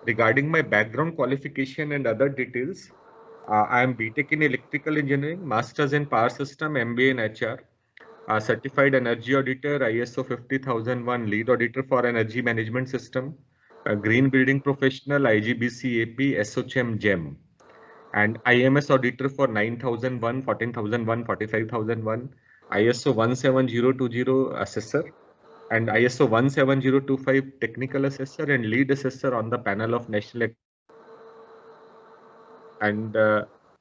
Regarding my background qualification and other details, I am BTech in Electrical Engineering, Masters in Power System, MBA in HR, Certified Energy Auditor, ISO 50001 Lead Auditor for Energy Management System, Green Building Professional, IGBC AP, SOCHM GEM, and IMS Auditor for 9001, 14001, 45001, ISO 17020 Assessor, and ISO 17025 Technical Assessor and Lead Assessor on the panel of National. And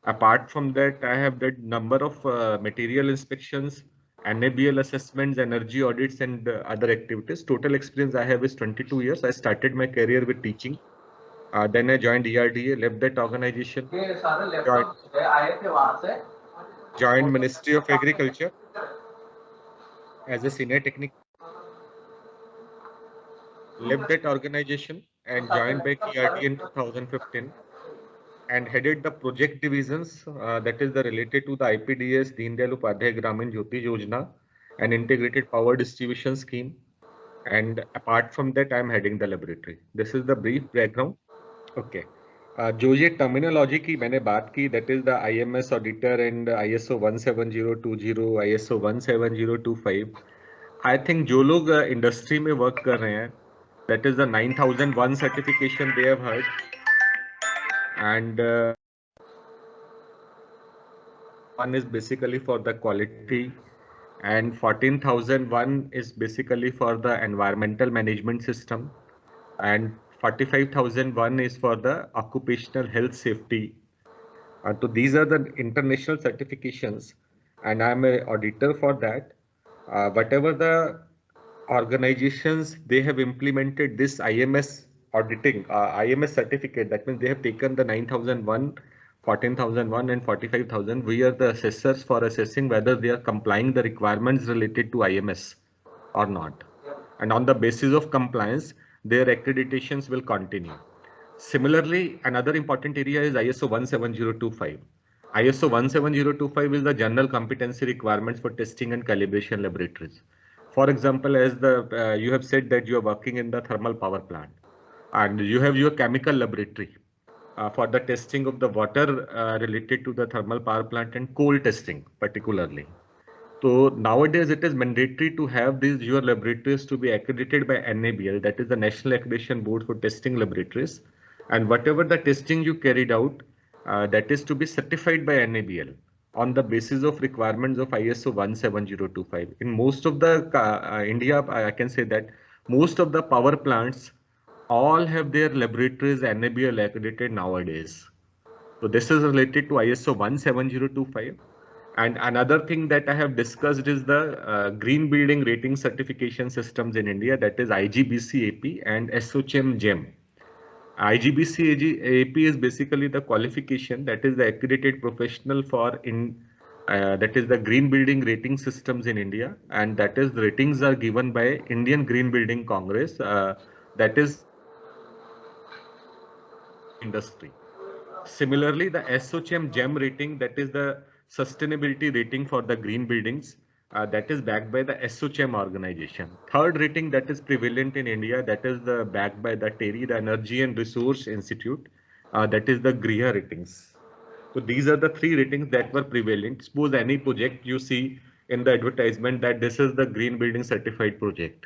apart from that, I have did number of material inspections, NABL assessments, energy audits, and other activities. Total experience I have is 22 years. I started my career with teaching. Then I joined ERDA, left that organization, joined Ministry of Agriculture as a senior technical, left that organization and joined back ERDA in 2015. And headed the project divisions that is the related to the IPDS, Deen Dayal Upadhyay Gramin Jyoti Yojana, an integrated power distribution scheme. And apart from that, I'm heading the laboratory. This is the brief background. Okay. जो ये terminology की मैंने बात की, that is the IMS auditor and ISO 17020, ISO 17025. I think जो लोग industry में work कर रहे हैं, that is the 9001 certification they have heard. And one is basically for the quality, and 14001 is basically for the environmental management system, and 45001 is for the occupational health safety. So these are the international certifications, and I'm an auditor for that. Whatever the organizations, they have implemented this IMS auditing, IMS certificate. That means they have taken the 9001, 14001 and 45000. We are the assessors for assessing whether they are complying the requirements related to IMS or not. And on the basis of compliance, their accreditations will continue. Similarly, another important area is ISO 17025. ISO 17025 is the general competency requirements for testing and calibration laboratories. For example, as you have said that you are working in the thermal power plant and you have your chemical laboratory for the testing of the water related to the thermal power plant and coal testing particularly. So nowadays it is mandatory to have these your laboratories to be accredited by NABL, that is the National Accreditation Board for Testing Laboratories, and whatever the testing you carried out, that is to be certified by NABL on the basis of requirements of ISO 17025. In most of the India, I can say that most of the power plants all have their laboratories NABL accredited nowadays. So this is related to ISO 17025. And another thing that I have discussed is the green building rating certification systems in India, that is IGBC AP and SOCHM GEM. IGBC AP is basically the qualification, that is the accredited professional for that is the green building rating systems in India, and that is the ratings are given by Indian Green Building Congress, that is industry. Similarly, the SOCHM GEM rating, that is the sustainability rating for the green buildings, that is backed by the SOCHM organization. Third rating that is prevalent in India, that is the backed by the TERI, the Energy and Resource Institute, that is the GRIA ratings. So these are the three ratings that were prevalent. Suppose any project you see in the advertisement that this is the green building certified project.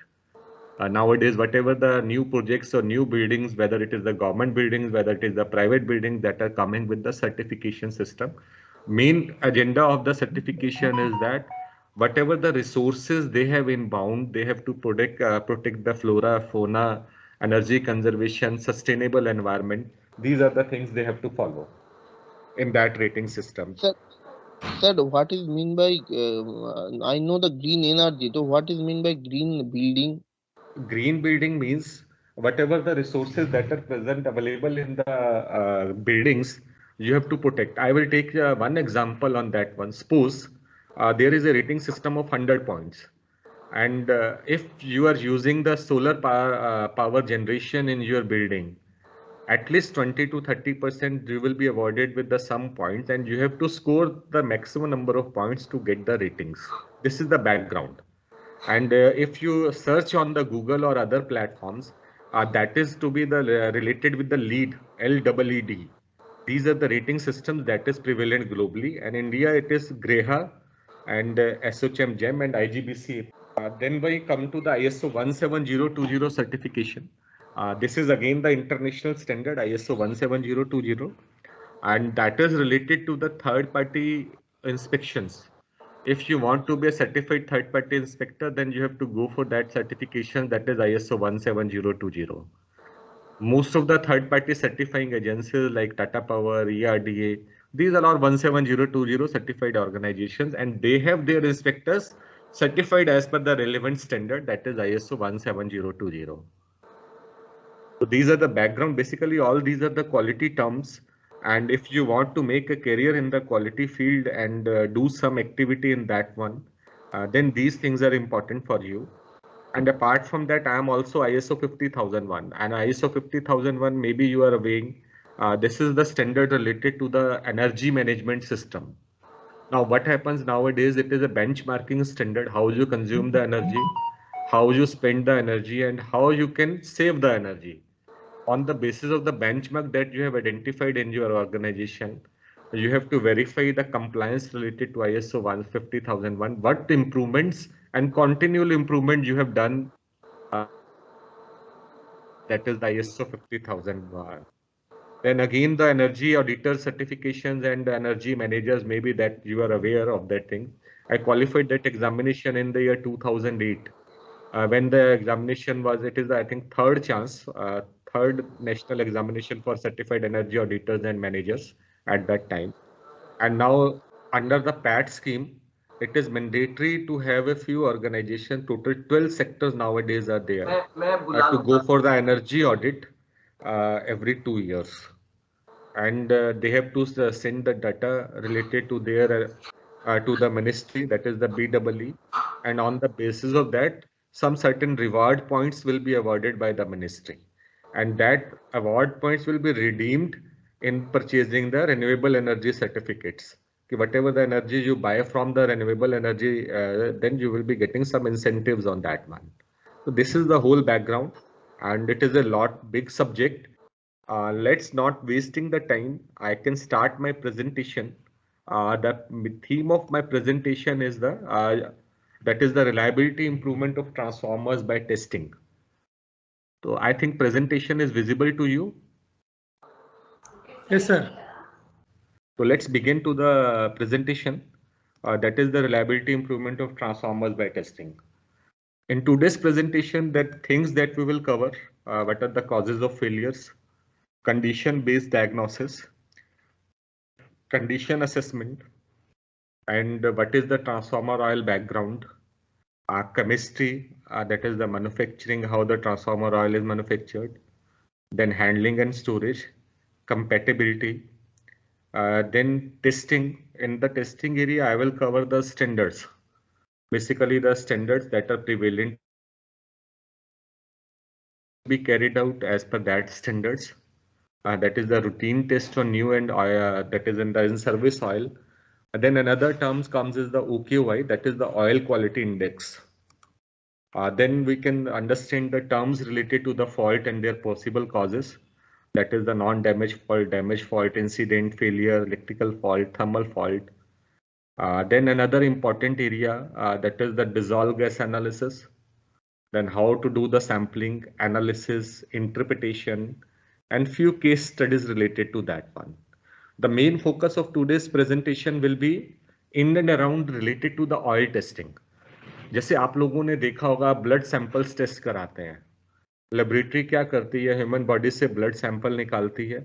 Nowadays, whatever the new projects or new buildings, whether it is the government buildings, whether it is the private buildings that are coming with the certification system, main agenda of the certification is that whatever the resources they have inbound, they have to protect the flora, fauna, energy conservation, sustainable environment. These are the things they have to follow in that rating system. Sir, what is mean by, I know the green energy, so what is mean by green building? Green building means whatever the resources that are present available in the buildings, you have to protect. I will take one example on that one. Suppose there is a rating system of 100 points. And if you are using the solar power generation in your building, at least 20 to 30% you will be awarded with the sum points, and you have to score the maximum number of points to get the ratings. This is the background. And if you search on the Google or other platforms, that is to be the related with the LEED, LEED. These are the rating systems that is prevalent globally, and India it is GREHA and SOCHM GEM and IGBC. Then we come to the ISO 17020 certification. This is again the international standard ISO 17020, and that is related to the third party inspections. If you want to be a certified third party inspector, then you have to go for that certification, that is ISO 17020. Most of the third party certifying agencies like Tata Power, ERDA, these are all 17020 certified organizations, and they have their inspectors certified as per the relevant standard, that is ISO 17020. So these are the background. Basically, all these are the quality terms. And if you want to make a career in the quality field and do some activity in that one, then these things are important for you. And apart from that, I am also ISO 50001. And ISO 50001, maybe you are aware, this is the standard related to the energy management system. Now, what happens nowadays, it is a benchmarking standard, how you consume the energy, how you spend the energy, and how you can save the energy. On the basis of the benchmark that you have identified in your organization, you have to verify the compliance related to ISO 150,001, what improvements and continual improvement you have done. That is the ISO 50,001. Then again, the energy auditor certifications and the energy managers, maybe that you are aware of that thing. I qualified that examination in the year 2008. When the examination was, it is, I think, third chance, third national examination for certified energy auditors and managers at that time. And now under the PAT scheme, it is mandatory to have a few organizations, total 12 sectors nowadays are there, to go for the energy audit every 2 years. And they have to send the data related to their to the ministry, that is the BEE, and on the basis of that, some certain reward points will be awarded by the ministry, and that award points will be redeemed in purchasing the renewable energy certificates. Whatever the energy you buy from the renewable energy, then you will be getting some incentives on that one. So this is the whole background, and it is a big subject. Let's not wasting the time. I can start my presentation. The theme of my presentation is that is the reliability improvement of transformers by testing. So I think presentation is visible to you. Yes, sir. So let's begin to the presentation. That is the reliability improvement of transformers by testing. In today's presentation, that things that we will cover, what are the causes of failures, condition-based diagnosis, condition assessment, and what is the transformer oil background, chemistry, that is the manufacturing, how the transformer oil is manufactured, then handling and storage, compatibility, then testing. In the testing area, I will cover the standards, basically the standards that are prevalent be carried out as per that standards. That is the routine test on new and that is in the in-service oil. And then another terms comes is the OQI, that is the oil quality index. Then we can understand the terms related to the fault and their possible causes. That is the non-damage fault, damage fault, incident, failure, electrical fault, thermal fault. Then another important area, that is the dissolved gas analysis. Then how to do the sampling, analysis, interpretation, and few case studies related to that one. The main focus of today's presentation will be in and around related to the oil testing. जैसे आप लोगों ने देखा होगा blood samples test कराते हैं, laboratory क्या करती है, ह्यूमन बॉडी से ब्लड सैंपल निकालती है,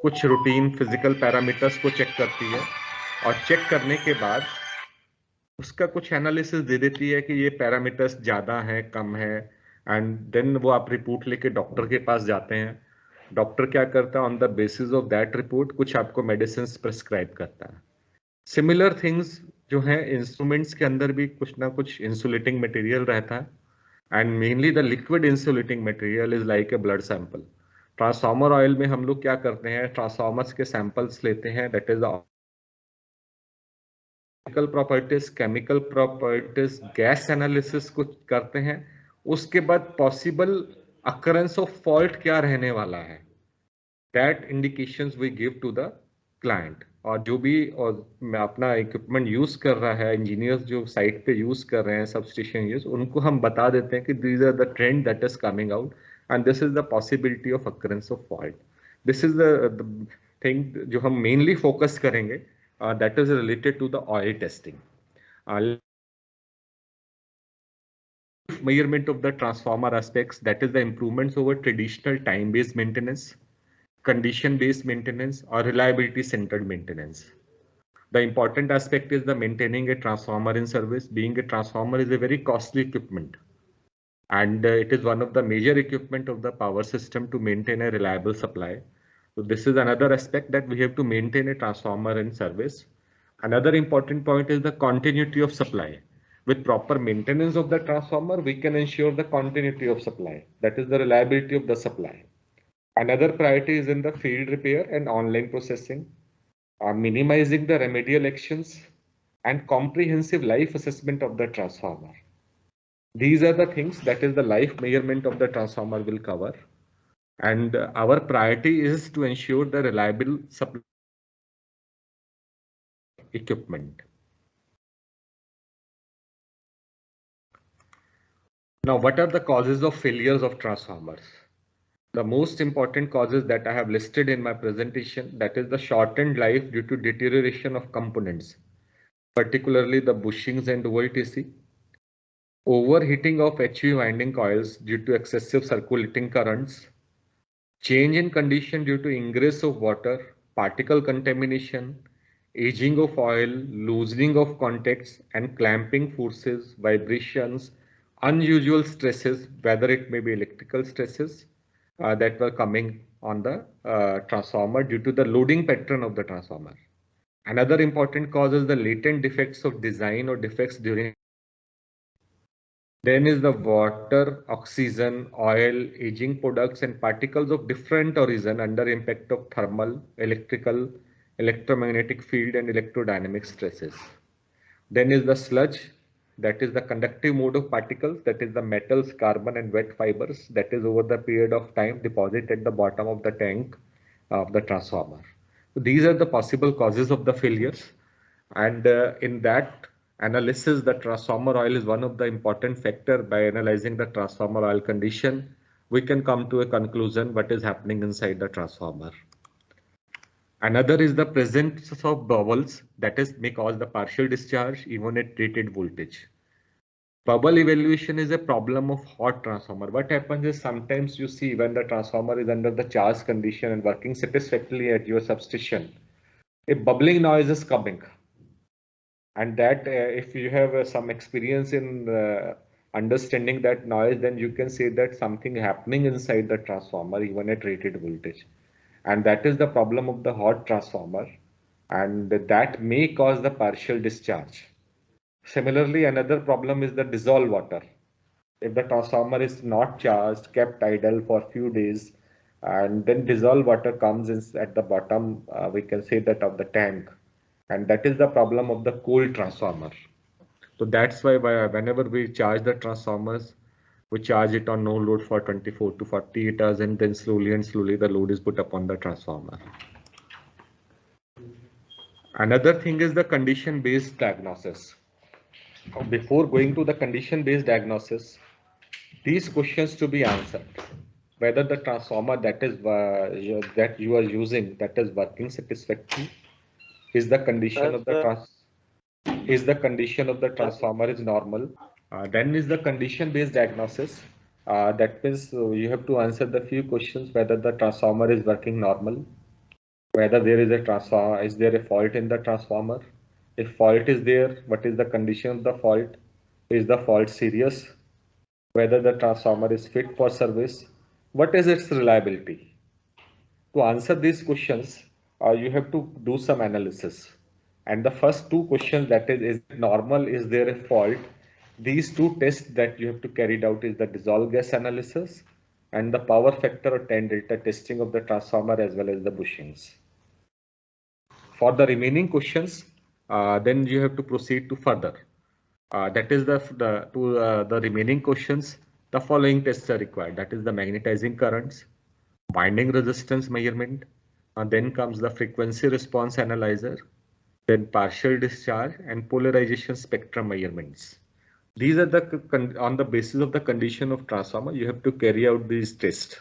कुछ रूटीन फिजिकल पैरामीटर्स को चेक करती है, और चेक करने के बाद उसका कुछ एनालिसिस दे देती है कि ये पैरामीटर्स ज़्यादा है, कम है, एंड देन वो आप रिपोर्ट लेके डॉक्टर के पास जाते हैं. डॉक्टर क्या करता है, on the basis of that report कुछ आपको मेडिसिन प्रिस्क्राइब करता है. सिमिलर थिंग्स जो है इंस्ट्रूमेंट्स के अंदर भी कुछ ना कुछ इंसुलेटिंग मटेरियल रहता है, and mainly the liquid insulating material is like a blood sample. Transformer oil में हम लोग क्या करते हैं, ट्रांसफार्मर्स के सैंपल्स लेते हैं, that is properties, chemical properties, gas analysis कुछ करते हैं. उसके बाद पॉसिबल occurrence of fault क्या रहने वाला है, that indications we give to the client. और जो भी और अपना इक्विपमेंट यूज कर रहा है, इंजीनियर्स जो साइट पे यूज कर रहे हैं, सब स्टेशन यूज, उनको हम बता देते हैं कि these are the trend that is coming out and this is the possibility of occurrence of fault. This is the thing जो हम mainly focus करेंगे, that is related to the oil testing. Measurement of the transformer aspects, that is the improvements over traditional time-based maintenance, condition-based maintenance, or reliability-centered maintenance. The important aspect is the maintaining a transformer in service. Being a transformer is a very costly equipment, and it is one of the major equipment of the power system to maintain a reliable supply. So this is another aspect, that we have to maintain a transformer in service. Another important point is the continuity of supply. With proper maintenance of the transformer, we can ensure the continuity of supply. That is the reliability of the supply. Another priority is in the field repair and online processing, minimizing the remedial actions, and comprehensive life assessment of the transformer. These are the things that is the life measurement of the transformer will cover. And our priority is to ensure the reliable supply equipment. Now, what are the causes of failures of transformers? The most important causes that I have listed in my presentation, that is the shortened life due to deterioration of components, particularly the bushings and OLTC, overheating of HV winding coils due to excessive circulating currents, change in condition due to ingress of water, particle contamination, aging of oil, loosening of contacts, and clamping forces, vibrations, unusual stresses, whether it may be electrical stresses that were coming on the transformer due to the loading pattern of the transformer. Another important cause is the latent defects of design or defects during. Then is the water, oxygen, oil, aging products, and particles of different origin under impact of thermal, electrical, electromagnetic field, and electrodynamic stresses. Then is the sludge, that is the conductive mode of particles, that is the metals, carbon, and wet fibers, that is over the period of time deposit at the bottom of the tank of the transformer. So these are the possible causes of the failures. And in that analysis, the transformer oil is one of the important factor. By analyzing the transformer oil condition, we can come to a conclusion what is happening inside the transformer. Another is the presence of bubbles, that is may cause the partial discharge even at rated voltage. Bubble evaluation is a problem of hot transformer. What happens is sometimes you see when the transformer is under the charge condition and working satisfactorily at your substation, a bubbling noise is coming. And that if you have some experience in understanding that noise, then you can say that something happening inside the transformer even at rated voltage. And that is the problem of the hot transformer, and that may cause the partial discharge. Similarly, another problem is the dissolved water. If the transformer is not charged, kept idle for a few days, and then dissolved water comes in at the bottom, we can say that of the tank, and that is the problem of the cold transformer. So that's why whenever we charge the transformers, we charge it on no load for 24 to 48 hours, and then slowly and slowly the load is put upon the transformer. Another thing is the condition-based diagnosis. Before going to the condition-based diagnosis, these questions to be answered: whether the transformer that you are using, that is working satisfactorily, is the condition of the condition of the transformer is normal. Then is the condition-based diagnosis. That means you have to answer the few questions: whether the transformer is working normal, whether there is a transformer, is there a fault in the transformer? If fault is there, what is the condition of the fault? Is the fault serious? Whether the transformer is fit for service? What is its reliability? To answer these questions, you have to do some analysis. And the first two questions, that is it normal, is there a fault? These two tests that you have to carry out is the dissolved gas analysis and the power factor or tan delta testing of the transformer as well as the bushings. For the remaining questions, then you have to proceed to further. That is the remaining questions. the following tests are required. That is the magnetizing currents, winding resistance measurement, and then comes the frequency response analyzer, then partial discharge and polarization spectrum measurements. These are on the basis of the condition of transformer, you have to carry out these tests.